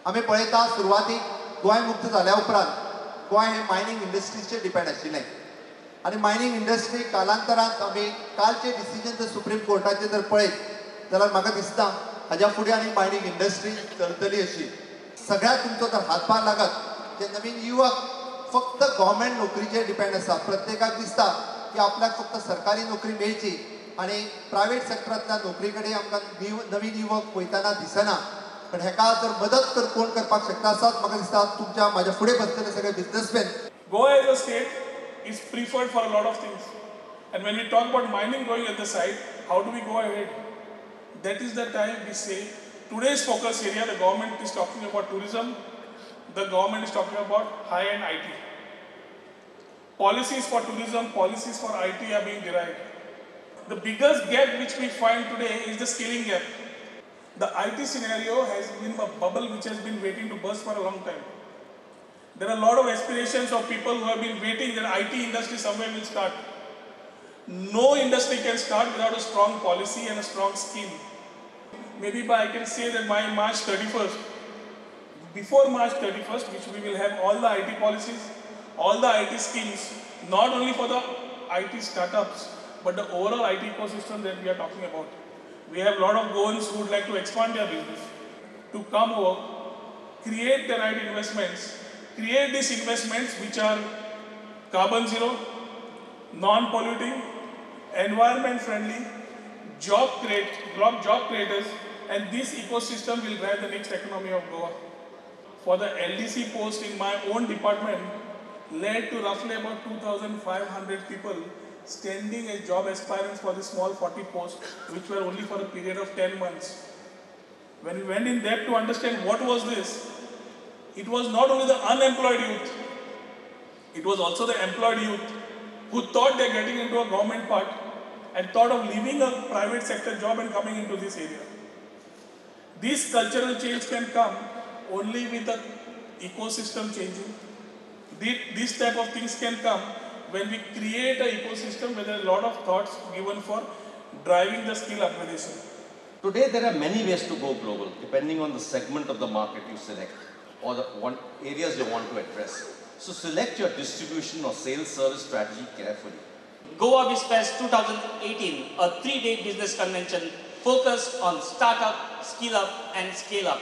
आमी पळयता सुरवातीक गोंय मुक्त जाल्या उपरांत गोंय हे मायनिंग इंडस्ट्रीचेर डिपेंड आशिल्लें आनी मायनिंग इंडस्ट्री कालांतरांत आमी कालचे डिसिजन जर सुप्रीम कोर्टाचे जर पळयत जाल्यार म्हाका दिसता हाज्या फुडें आनी मायनिंग इंडस्ट्री चलतली अशी. सगळ्यात तुमचो जर हातभार लागत जे नवीन युवक फक्त गव्हर्मेंट नोकरीचेर डिपेंड आसा. प्रत्येकाक दिसता की आपल्याक फक्त सरकारी नोकरी मेळची आनी प्रायवेट सेक्टरांतल्या नोकरी कडेन आमकां नवीन युवक वयतना दिसना. पण हेका जर मदत तर कोण करपाक शकता आसात म्हाका दिसता तुमच्या म्हाज्या फुडें बसतले सगळे businessman. Goa as a state is preferred for a lot of things. And when we talk about mining going at the side, how do we go ahead? That is the time we say today's focus area, the government is talking about tourism, the government is talking about high-end IT. Policies for tourism, policies for IT are being derived. The biggest gap which we find today is the skilling gap. The IT scenario has been a bubble which has been waiting to burst for a long time. There are a lot of aspirations of people who have been waiting that IT industry somewhere will start. No industry can start without a strong policy and a strong scheme. Maybe I can say that by March 31st, before March 31st, which we will have all the IT policies, all the IT schemes, not only for the IT startups, but the overall IT ecosystem that we are talking about. We have a lot of goons who would like to expand their business, to come over, create the right investments, create these investments which are carbon zero, non-polluting, environment friendly, job creators, and this ecosystem will drive the next economy of Goa. For the LDC post in my own department led to roughly about 2,500 people standing as job aspirants for the small 40 posts, which were only for a period of 10 months. When we went in depth to understand what was this, it was not only the unemployed youth, it was also the employed youth who thought they're getting into a government part and thought of leaving a private sector job and coming into this area. This cultural change can come only with the ecosystem changing. These type of things can come when we create an ecosystem where there are a lot of thoughts given for driving the skill upgradation. Today there are many ways to go global depending on the segment of the market you select or the areas you want to address. So select your distribution or sales service strategy carefully. Goa BizFest 2018, a 3-day business convention focused on startup, skill up and scale up.